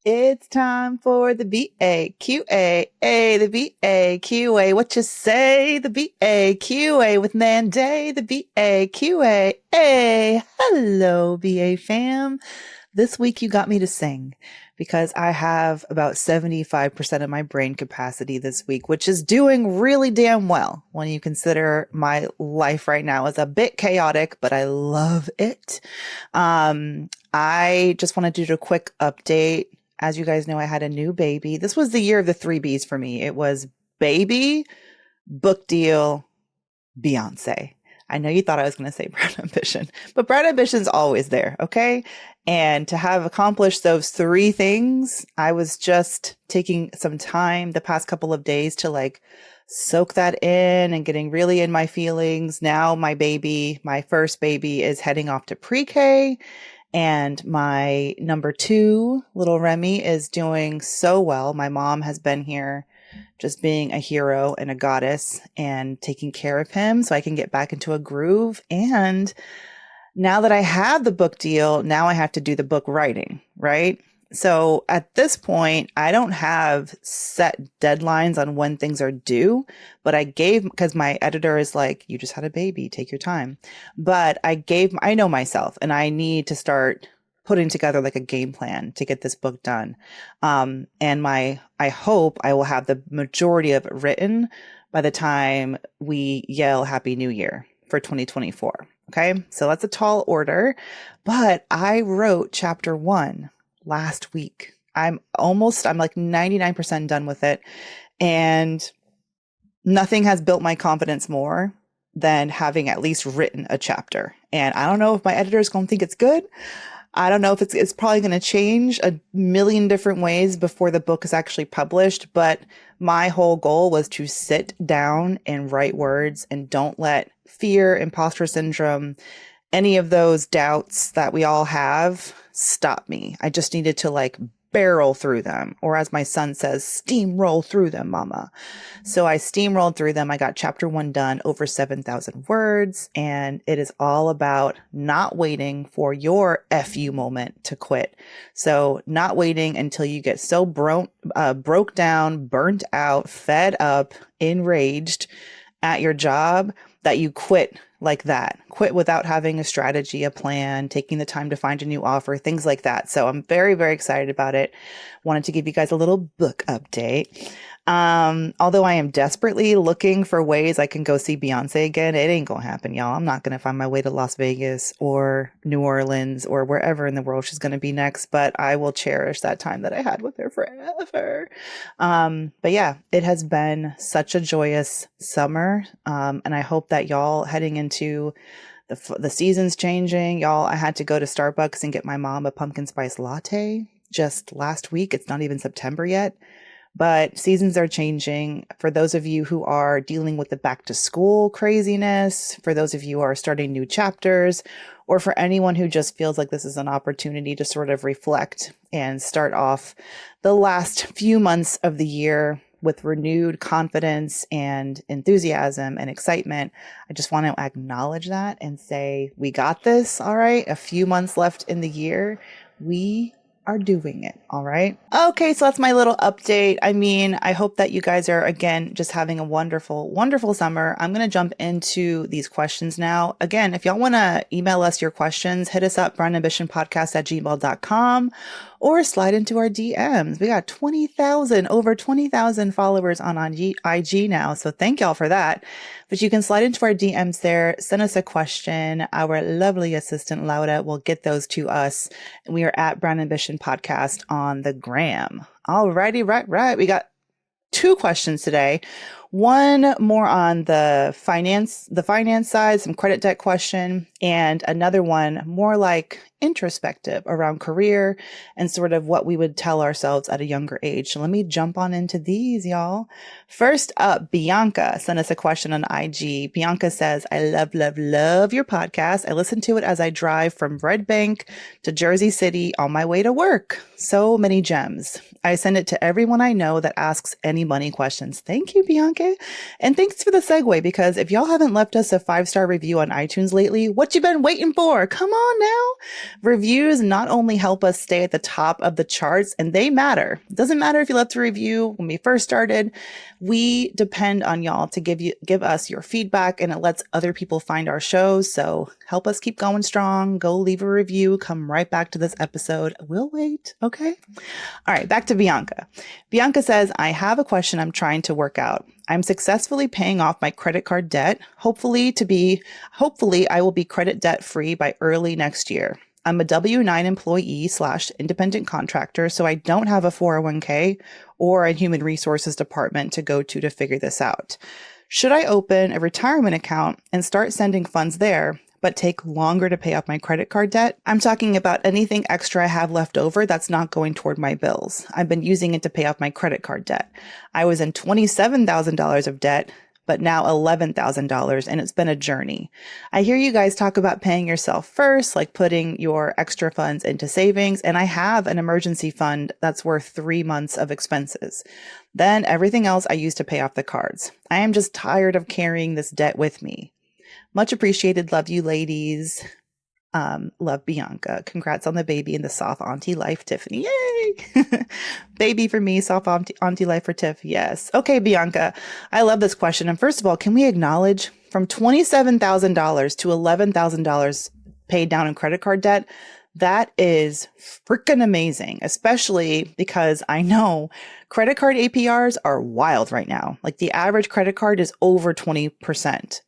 It's time for the BAQA, the BAQA. What you say? The BAQA with Mandi, the BAQA. Hello, BA fam. This week you got me to sing because I have about 75% of my brain capacity this week, which is doing really damn well when you consider my life right now is a bit chaotic, but I love it. I just wanted to do a quick update. As you guys know, I had a new baby. This was the year of the three B's for me. It was baby, book deal, Beyonce. I know you thought I was going to say Brown Ambition, but Brown Ambition's always there, okay? And to have accomplished those three things, I was just taking some time the past couple of days to like soak that in and getting really in my feelings. Now my baby, my first baby, is heading off to pre-K. And my number two, little Remy, is doing so well. My mom has been here just being a hero and a goddess and taking care of him so I can get back into a groove. And now that I have the book deal, now I have to do the book writing, right? So at this point, I don't have set deadlines on when things are due, but because my editor is like, you just had a baby, take your time. But I know myself and I need to start putting together like a game plan to get this book done. And I hope I will have the majority of it written by the time we yell Happy New Year for 2024. Okay. So that's a tall order, but I wrote chapter 1 last week. I'm like 99% done with it. And nothing has built my confidence more than having at least written a chapter. And I don't know if my editor is going to think it's good. I don't know if it's probably going to change a million different ways before the book is actually published. But my whole goal was to sit down and write words and don't let fear, imposter syndrome, any of those doubts that we all have stop me. I just needed to like barrel through them, or as my son says, steamroll through them, mama. So I steamrolled through them. I got chapter 1 done, over 7,000 words, and it is all about not waiting for your FU moment to quit. So not waiting until you get so broke down, burnt out, fed up, enraged at your job that you quit like that. Quit without having a strategy, a plan, taking the time to find a new offer, things like that. So I'm very, very excited about it. Wanted to give you guys a little book update. Although I am desperately looking for ways I can go see Beyonce again, it ain't gonna happen, y'all. I'm not gonna find my way to Las Vegas or New Orleans or wherever in the world she's gonna be next, but I will cherish that time that I had with her forever. But yeah, it has been such a joyous summer. And I hope that y'all heading into the season's changing. Y'all, I had to go to Starbucks and get my mom a pumpkin spice latte just last week. It's not even September yet. But seasons are changing. For those of you who are dealing with the back to school craziness, for those of you who are starting new chapters, or for anyone who just feels like this is an opportunity to sort of reflect and start off the last few months of the year with renewed confidence and enthusiasm and excitement, I just want to acknowledge that and say, we got this. All right. A few months left in the year. We are doing it. All right. Okay. So that's my little update. I mean, I hope that you guys are, again, just having a wonderful, wonderful summer. I'm going to jump into these questions now. Again, if y'all want to email us your questions, hit us up, brownambitionpodcast@gmail.com, or slide into our DMs. We got over 20,000 followers on IG now. So thank y'all for that. But you can slide into our DMs there, send us a question. Our lovely assistant, Laura, will get those to us. And we are at Brown Ambition Podcast on the gram. Alrighty, right. We got 2 questions today. One more on the finance side, some credit debt question, and another one more like introspective around career and sort of what we would tell ourselves at a younger age. So let me jump on into these, y'all. First up, Bianca sent us a question on IG. Bianca says, I love your podcast. I listen to it as I drive from Red Bank to Jersey City on my way to work. So many gems. I send it to everyone I know that asks any money questions. Thank you, Bianca. And thanks for the segue, because if y'all haven't left us a 5-star review on iTunes lately, what you been waiting for? Come on now. Reviews not only help us stay at the top of the charts, and they matter. It doesn't matter if you left a review when we first started. We depend on y'all to give us your feedback, and it lets other people find our shows. So help us keep going strong. Go leave a review. Come right back to this episode. We'll wait. Okay. All right, back to Bianca. Bianca says, I have a question I'm trying to work out. I'm successfully paying off my credit card debt. Hopefully I will be credit debt free by early next year. I'm a W-9 employee / independent contractor, so I don't have a 401k or a human resources department to go to figure this out. Should I open a retirement account and start sending funds there, but take longer to pay off my credit card debt? I'm talking about anything extra I have left over that's not going toward my bills. I've been using it to pay off my credit card debt. I was in $27,000 of debt, but now $11,000, and it's been a journey. I hear you guys talk about paying yourself first, like putting your extra funds into savings, and I have an emergency fund that's worth 3 months of expenses. Then everything else I use to pay off the cards. I am just tired of carrying this debt with me. Much appreciated. Love you, ladies. Love, Bianca. Congrats on the baby and the soft auntie life, Tiffany. Yay! Baby for me, soft auntie life for Tiff. Yes. Okay, Bianca. I love this question. And first of all, can we acknowledge from $27,000 to $11,000 paid down in credit card debt? That is freaking amazing, especially because I know credit card APRs are wild right now. Like the average credit card is over 20%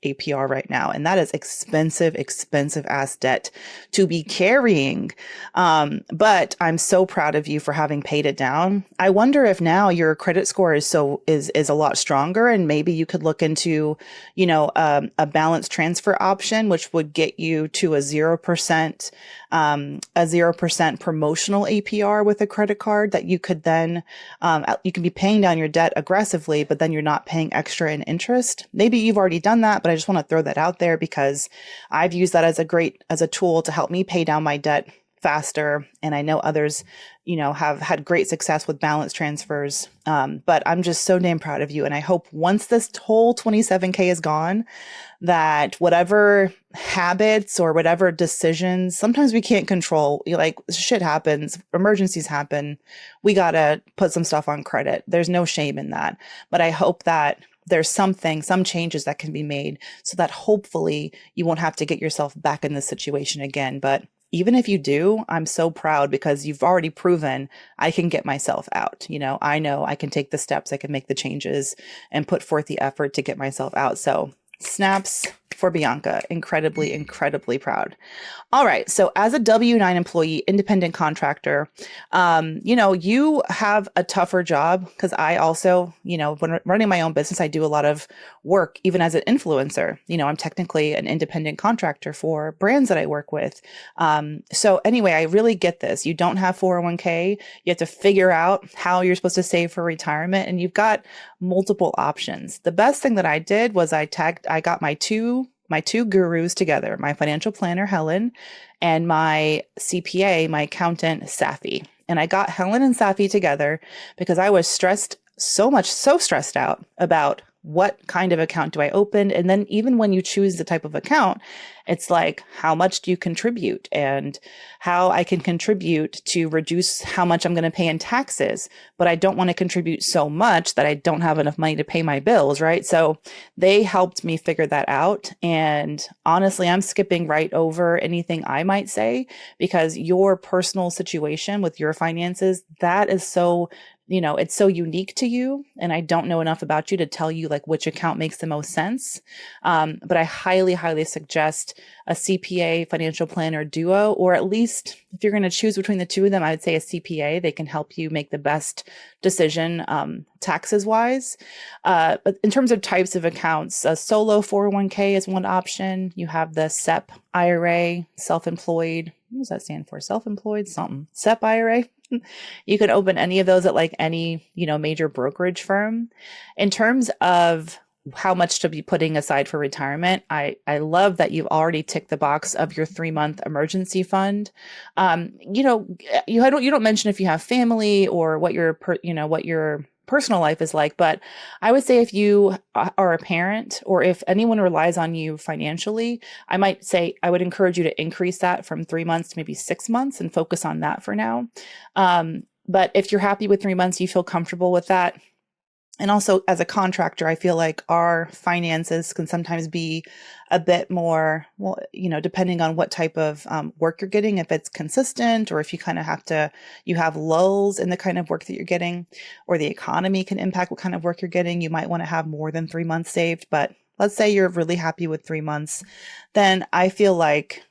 APR right now. And that is expensive ass debt to be carrying. But I'm so proud of you for having paid it down. I wonder if now your credit score is a lot stronger, and maybe you could look into, a balance transfer option, which would get you to a 0% promotional APR with a credit card that you could then, you can be paying down your debt aggressively, but then you're not paying extra in interest. Maybe you've already done that, but I just want to throw that out there because I've used that as a tool to help me pay down my debt faster. And I know others, have had great success with balance transfers. But I'm just so damn proud of you. And I hope once this whole 27K is gone, that whatever habits or whatever decisions, sometimes we can't control, like shit happens, emergencies happen. We got to put some stuff on credit. There's no shame in that. But I hope that there's some changes that can be made so that hopefully you won't have to get yourself back in this situation again. But even if you do, I'm so proud because you've already proven I can get myself out. I know I can take the steps, I can make the changes and put forth the effort to get myself out. So snaps for Bianca. Incredibly, incredibly proud. All right. So as a W-9 employee, independent contractor, you have a tougher job because I also, when running my own business, I do a lot of work, even as an influencer. I'm technically an independent contractor for brands that I work with. So anyway, I really get this. You don't have 401k. You have to figure out how you're supposed to save for retirement, and you've got multiple options. The best thing that I did was I got my two gurus together, my financial planner, Helen, and my CPA, my accountant, Safi. And I got Helen and Safi together because I was so stressed out about what kind of account do I open? And then even when you choose the type of account, it's like, how much do you contribute and how I can contribute to reduce how much I'm going to pay in taxes, but I don't want to contribute so much that I don't have enough money to pay my bills, right? So they helped me figure that out. And honestly, I'm skipping right over anything I might say because your personal situation with your finances, that is so it's so unique to you. And I don't know enough about you to tell you like which account makes the most sense. But I highly, highly suggest a CPA financial planner duo, or at least if you're going to choose between the two of them, I would say a CPA. They can help you make the best decision taxes wise. But in terms of types of accounts, a solo 401k is one option. You have the SEP IRA, self-employed. What does that stand for? Self-employed something. SEP IRA. You can open any of those at like any, major brokerage firm. In terms of how much to be putting aside for retirement, I love that you've already ticked the box of your 3-month emergency fund. You don't mention if you have family or what your personal life is like. But I would say if you are a parent or if anyone relies on you financially, I might say I would encourage you to increase that from 3 months to maybe 6 months and focus on that for now. But if you're happy with 3 months, you feel comfortable with that. And also, as a contractor, I feel like our finances can sometimes be a bit more, well, depending on what type of work you're getting, if it's consistent or if you kind of you have lulls in the kind of work that you're getting, or the economy can impact what kind of work you're getting. You might want to have more than 3 months saved. But let's say you're really happy with 3 months, then I feel like,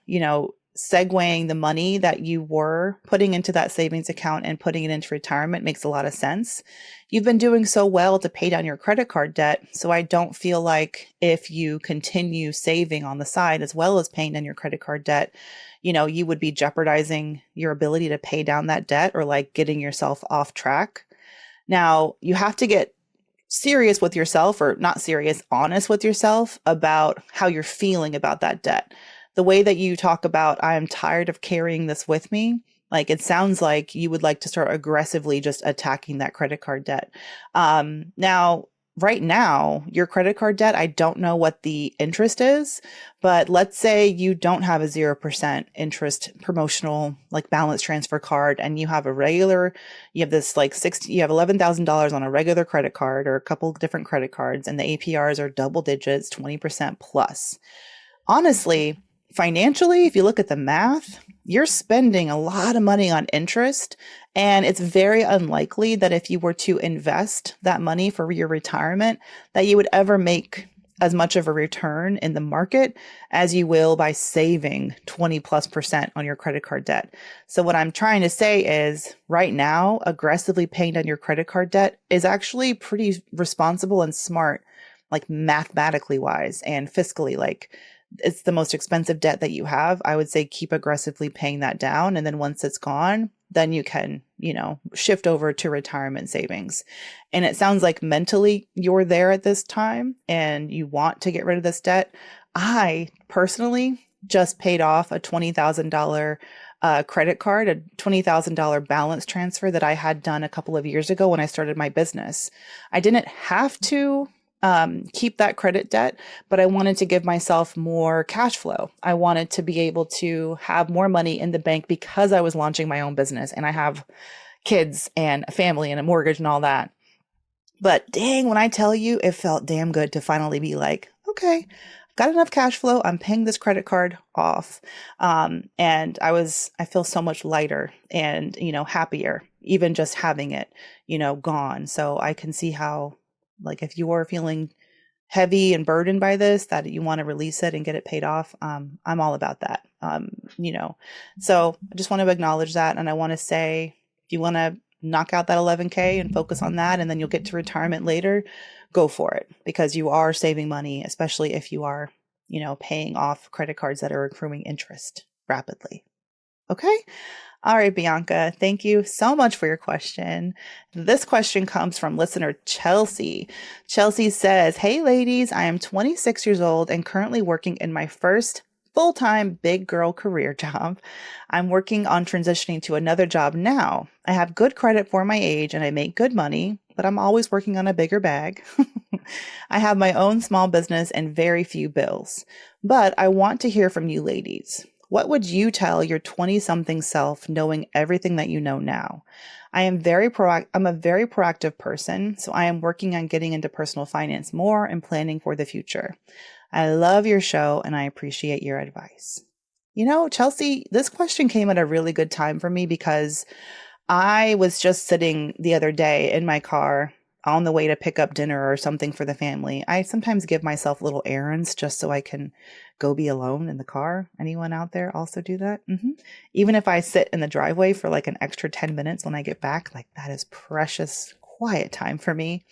segueing the money that you were putting into that savings account and putting it into retirement makes a lot of sense. You've been doing so well to pay down your credit card debt. So I don't feel like if you continue saving on the side as well as paying down your credit card debt, you would be jeopardizing your ability to pay down that debt or like getting yourself off track. Now, you have to get serious with yourself, or not serious, honest with yourself about how you're feeling about that debt. The way that you talk about, I am tired of carrying this with me, like it sounds like you would like to start aggressively just attacking that credit card debt. Now, right now, your credit card debt, I don't know what the interest is, but let's say you don't have a 0% interest promotional like balance transfer card, and you have this like you have $11,000 on a regular credit card or a couple different credit cards, and the APRs are double digits, 20% plus. Honestly, financially, if you look at the math, you're spending a lot of money on interest, and it's very unlikely that if you were to invest that money for your retirement, that you would ever make as much of a return in the market as you will by saving 20+% on your credit card debt. So what I'm trying to say is right now, aggressively paying down your credit card debt is actually pretty responsible and smart, like mathematically wise and fiscally. Like, it's the most expensive debt that you have. I would say keep aggressively paying that down. And then once it's gone, then you can, shift over to retirement savings. And it sounds like mentally you're there at this time and you want to get rid of this debt. I personally just paid off a $20,000 credit card, a $20,000 balance transfer that I had done a couple of years ago when I started my business. I didn't have to keep that credit debt, but I wanted to give myself more cash flow. I wanted to be able to have more money in the bank because I was launching my own business and I have kids and a family and a mortgage and all that. But dang, when I tell you, it felt damn good to finally be like, okay, I've got enough cash flow. I'm paying this credit card off. And I feel so much lighter and, happier, even just having it, gone. So I can see how, like, if you are feeling heavy and burdened by this, that you want to release it and get it paid off, I'm all about that. So I just want to acknowledge that. And I want to say, if you want to knock out that 11K and focus on that, and then you'll get to retirement later, go for it, because you are saving money, especially if you are, paying off credit cards that are accruing interest rapidly. Okay. All right, Bianca, thank you so much for your question. This question comes from listener Chelsea. Chelsea says, "Hey ladies, I am 26 years old and currently working in my first full-time big girl career job. I'm working on transitioning to another job now. I have good credit for my age and I make good money, but I'm always working on a bigger bag. I have my own small business and very few bills. But I want to hear from you ladies. What would you tell your 20-something self knowing everything that you know now? I'm a very proactive person, so I am working on getting into personal finance more and planning for the future. I love your show and I appreciate your advice." Chelsea, this question came at a really good time for me because I was just sitting the other day in my car on the way to pick up dinner or something for the family. I sometimes give myself little errands just so I can go be alone in the car. Anyone out there also do that? Even if I sit in the driveway for like an extra 10 minutes when I get back, like that is precious quiet time for me.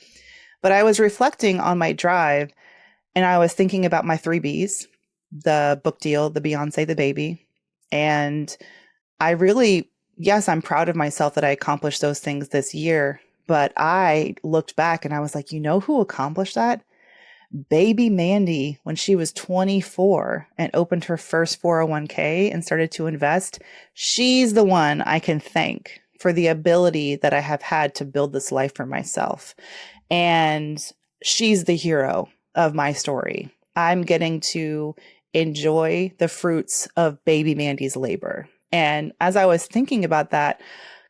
But I was reflecting on my drive and I was thinking about my 3Bs, the book deal, the Beyonce, the baby. And yes, I'm proud of myself that I accomplished those things this year. But I looked back and I was like, who accomplished that? Baby Mandi, when she was 24 and opened her first 401k and started to invest, she's the one I can thank for the ability that I have had to build this life for myself. And she's the hero of my story. I'm getting to enjoy the fruits of baby Mandy's labor. And as I was thinking about that,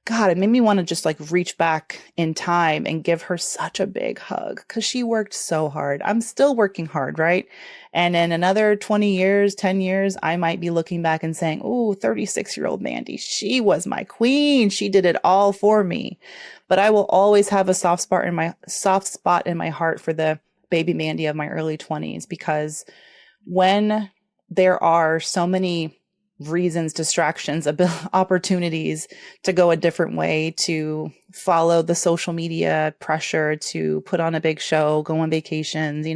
God, it made me want to just like reach back in time and give her such a big hug because she worked so hard. I'm still working hard, right? And in another 20 years, 10 years, I might be looking back and saying, oh, 36-year-old Mandy, she was my queen. She did it all for me. But I will always have a soft spot in my heart for the baby Mandy of my early 20s, because when there are so many reasons, distractions, opportunities to go a different way, to follow the social media pressure, to put on a big show, go on vacations,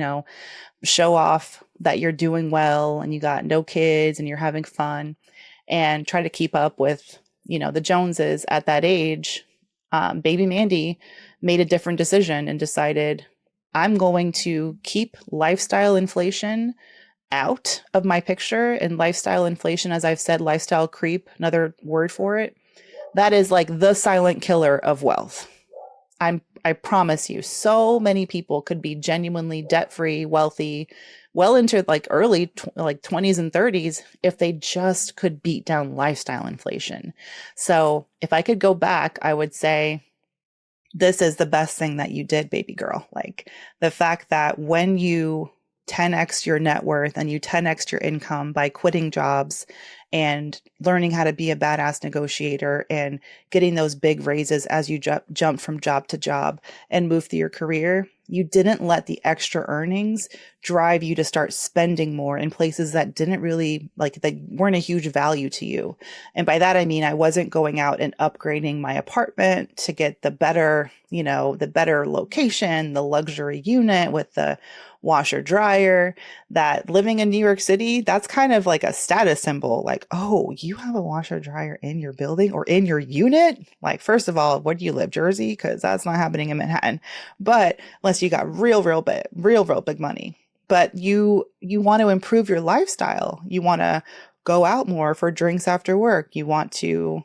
show off that you're doing well and you got no kids and you're having fun, and try to keep up with, the Joneses at that age. Baby Mandy made a different decision and decided, I'm going to keep lifestyle inflation out of my picture. And lifestyle inflation, as I've said, lifestyle creep, another word for it, that is like the silent killer of wealth. I promise you, so many people could be genuinely debt-free, wealthy, well into like early 20s and 30s if they just could beat down lifestyle inflation. So if I could go back, I would say, this is the best thing that you did, baby girl. Like the fact that when you 10x your net worth and you 10x your income by quitting jobs and learning how to be a badass negotiator and getting those big raises as you jump from job to job and move through your career, you didn't let the extra earnings drive you to start spending more in places that didn't really that weren't a huge value to you. And by that, I mean, I wasn't going out and upgrading my apartment to get the better, the better location, the luxury unit with the washer dryer. That living in New York City, that's kind of like a status symbol. Like, oh, you have a washer dryer in your building or in your unit? Like, first of all, where do you live? Jersey? Because that's not happening in Manhattan. But unless you got real big money. But you want to improve your lifestyle. You want to go out more for drinks after work. You want to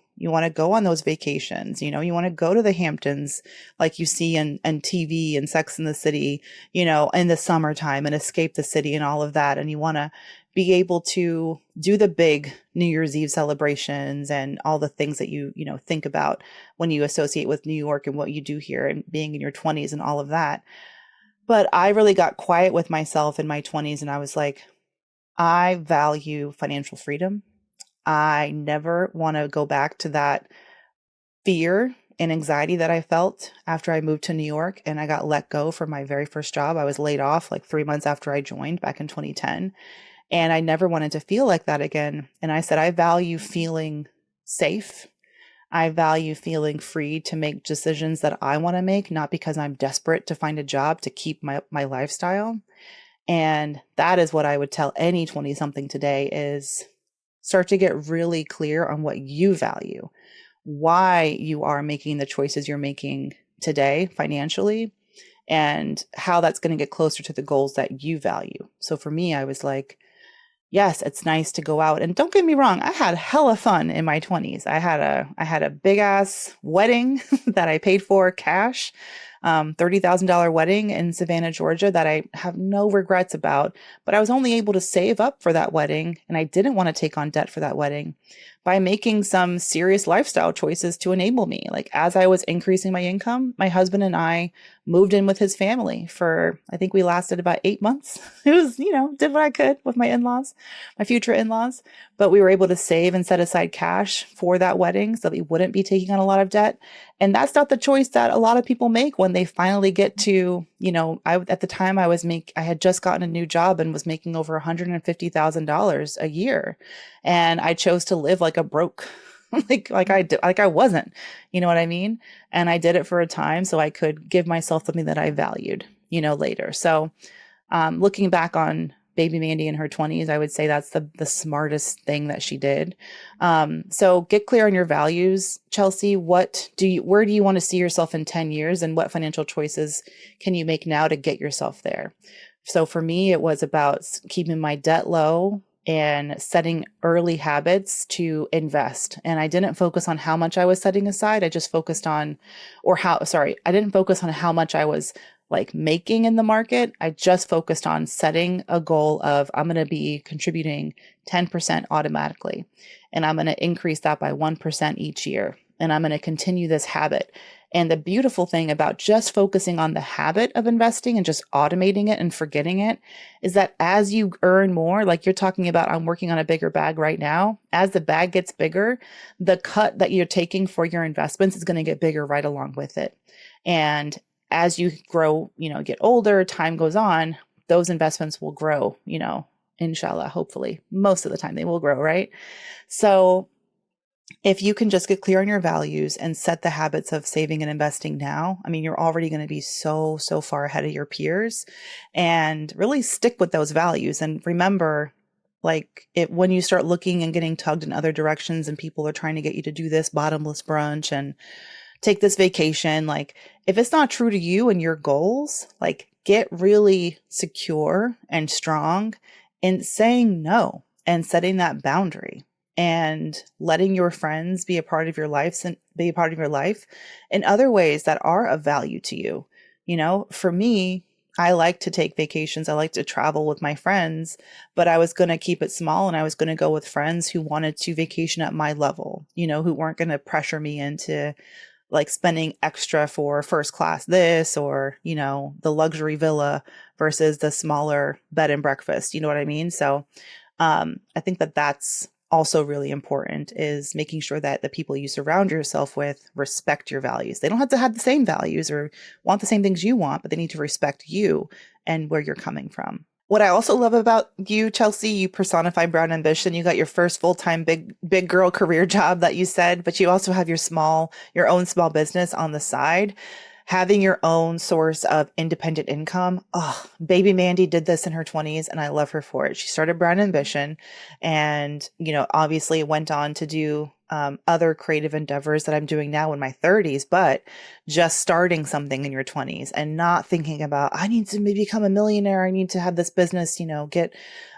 go on those vacations. You want to go to the Hamptons like you see in TV and Sex and the City, in the summertime, and escape the city and all of that. And you want to be able to do the big New Year's Eve celebrations and all the things that you think about when you associate with New York and what you do here and being in your 20s and all of that. But I really got quiet with myself in my 20s, and I was like, I value financial freedom. I never want to go back to that fear and anxiety that I felt after I moved to New York and I got let go from my very first job. I was laid off like 3 months after I joined back in 2010. And I never wanted to feel like that again. And I said, I value feeling safe. I value feeling free to make decisions that I want to make, not because I'm desperate to find a job to keep my lifestyle. And that is what I would tell any 20-something today is start to get really clear on what you value, why you are making the choices you're making today financially, and how that's going to get closer to the goals that you value. So for me, I was like, yes, it's nice to go out. And don't get me wrong, I had hella fun in my 20s. I had a big ass wedding that I paid for cash, $30,000 wedding in Savannah, Georgia, that I have no regrets about. But I was only able to save up for that wedding, and I didn't want to take on debt for that wedding, by making some serious lifestyle choices to enable me. Like as I was increasing my income, my husband and I moved in with his family for, I think we lasted about 8 months. It was, did what I could with my in-laws, my future in-laws, but we were able to save and set aside cash for that wedding so that we wouldn't be taking on a lot of debt. And that's not the choice that a lot of people make when they finally get to, at the time I had just gotten a new job and was making over $150,000 a year. And I chose to live like a broke, like I wasn't, you know what I mean? And I did it for a time so I could give myself something that I valued, later. So, looking back on baby Mandy in her 20s, I would say that's the smartest thing that she did. So get clear on your values, Chelsea. Where do you want to see yourself in 10 years, and what financial choices can you make now to get yourself there? So for me, it was about keeping my debt low, and setting early habits to invest. And I didn't focus on how much I was setting aside. I just focused on, I didn't focus on how much I was like making in the market. I just focused on setting a goal of I'm going to be contributing 10% automatically. And I'm going to increase that by 1% each year. And I'm going to continue this habit. And the beautiful thing about just focusing on the habit of investing and just automating it and forgetting it is that as you earn more, like you're talking about, I'm working on a bigger bag right now. As the bag gets bigger, the cut that you're taking for your investments is going to get bigger right along with it. And as you grow, get older, time goes on, those investments will grow, inshallah, hopefully. Most of the time they will grow, right? So if you can just get clear on your values and set the habits of saving and investing now, I mean, you're already going to be so far ahead of your peers, and really stick with those values. And remember, when you start looking and getting tugged in other directions and people are trying to get you to do this bottomless brunch and take this vacation, like if it's not true to you and your goals, like get really secure and strong in saying no and setting that boundary. And letting your friends be a part of your life in other ways that are of value to you. For me, I like to take vacations. I like to travel with my friends, but I was going to keep it small, and I was going to go with friends who wanted to vacation at my level, who weren't going to pressure me into like spending extra for first class this or, the luxury villa versus the smaller bed and breakfast. You know what I mean? So I think that that's also really important, is making sure that the people you surround yourself with respect your values. They don't have to have the same values or want the same things you want, but they need to respect you and where you're coming from. What I also love about you, Chelsea, you personify Brown Ambition. You got your first full-time big girl career job that you said, but you also have your own small business on the side. Having your own source of independent income. Oh, baby Mandi did this in her 20s, and I love her for it. She started Brown Ambition and, obviously went on to do other creative endeavors that I'm doing now in my 30s, but just starting something in your 20s and not thinking about, I need to maybe become a millionaire. I need to have this business, I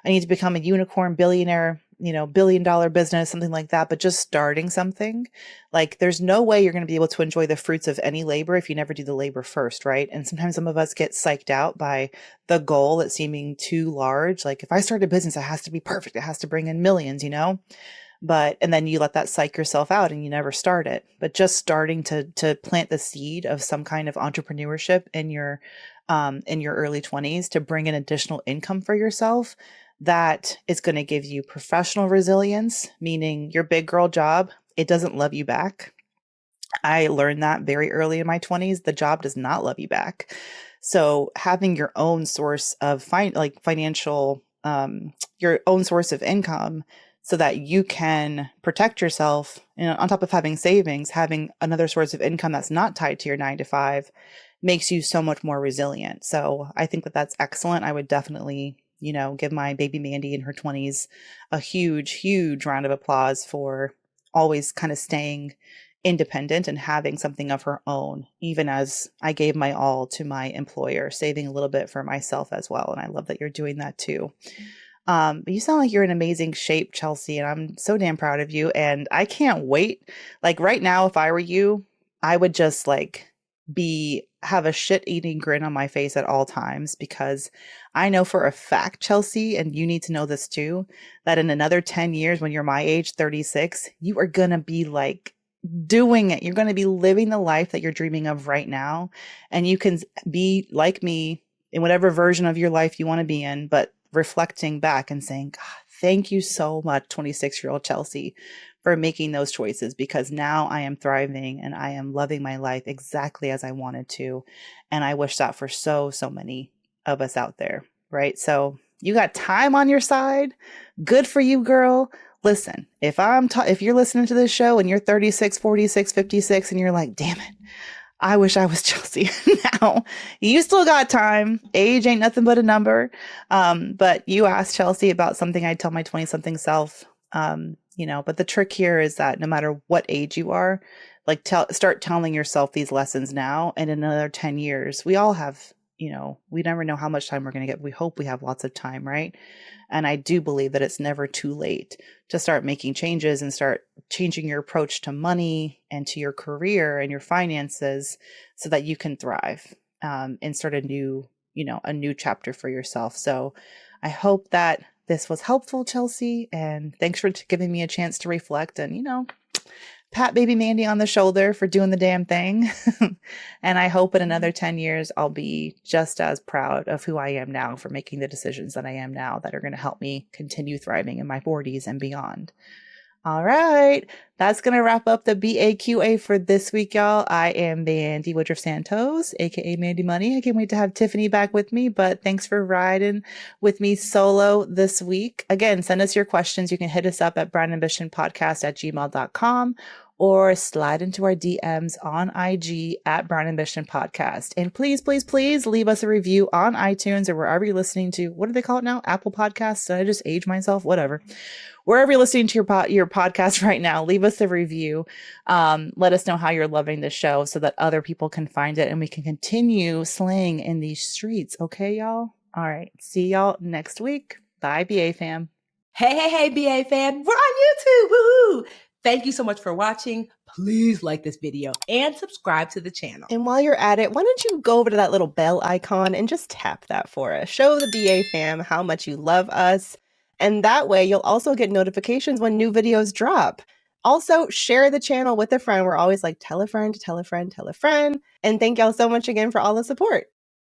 need to become a unicorn billionaire, $1 billion business, something like that, but just starting something. Like there's no way you're going to be able to enjoy the fruits of any labor if you never do the labor first, right? And sometimes some of us get psyched out by the goal that's seeming too large. Like if I start a business, it has to be perfect. It has to bring in millions, and then you let that psych yourself out and you never start it. But just starting to plant the seed of some kind of entrepreneurship in your early 20s to bring in additional income for yourself, that is going to give you professional resilience, meaning your big girl job, it doesn't love you back. I learned that very early in my 20s. The job does not love you back. So having your own source of financial, your own source of income so that you can protect yourself, on top of having savings, having another source of income that's not tied to your 9 to 5 makes you so much more resilient. So I think that that's excellent. I would definitely give my baby Mandi in her 20s a huge round of applause for always kind of staying independent and having something of her own, even as I gave my all to my employer, saving a little bit for myself as well. And I love that you're doing that too. But you sound like you're in amazing shape, Chelsea, and I'm so damn proud of you. And I can't wait. Like right now, if I were you, I would just have a shit-eating grin on my face at all times, because I know for a fact, Chelsea, and you need to know this too, that in another 10 years, when you're my age, 36, you are going to be doing it. You're going to be living the life that you're dreaming of right now. And you can be like me in whatever version of your life you want to be in, but reflecting back and saying, God, thank you so much, 26-year-old Chelsea, for making those choices, because now I am thriving and I am loving my life exactly as I wanted to. And I wish that for so many of us out there, right? So you got time on your side. Good for you, girl. Listen, if you're listening to this show and you're 36, 46, 56, and you're like, damn it, I wish I was Chelsea now. You still got time. Age ain't nothing but a number. But you asked Chelsea about something I'd tell my 20-something self. But the trick here is that no matter what age you are, start telling yourself these lessons now. And in another 10 years, we all have we never know how much time we're going to get. We hope we have lots of time, right? And I do believe that it's never too late to start making changes and start changing your approach to money and to your career and your finances so that you can thrive, and start a new chapter for yourself. So I hope that this was helpful, Chelsea. And thanks for giving me a chance to reflect and, pat baby Mandi on the shoulder for doing the damn thing. And I hope in another 10 years, I'll be just as proud of who I am now for making the decisions that I am now that are going to help me continue thriving in my 40s and beyond. All right. That's going to wrap up the BAQA for this week, y'all. I am Mandi Woodruff-Santos, aka Mandi Money. I can't wait to have Tiffany back with me, but thanks for riding with me solo this week. Again, send us your questions. You can hit us up at brownambitionpodcast@gmail.com or slide into our DMs on IG at brownambitionpodcast. And please, please, please leave us a review on iTunes or wherever you're listening to. What do they call it now? Apple Podcasts? Did I just age myself? Whatever. Wherever you're listening to your podcast right now, leave us a review. Let us know how you're loving the show so that other people can find it and we can continue slaying in these streets. Okay, y'all? All right. See y'all next week. Bye, BA fam. Hey, BA fam. We're on YouTube. Woohoo! Thank you so much for watching. Please like this video and subscribe to the channel. And while you're at it, why don't you go over to that little bell icon and just tap that for us. Show the BA fam how much you love us. And that way you'll also get notifications when new videos drop. Also, share the channel with a friend. We're always like, tell a friend, tell a friend, tell a friend. And thank y'all so much again for all the support.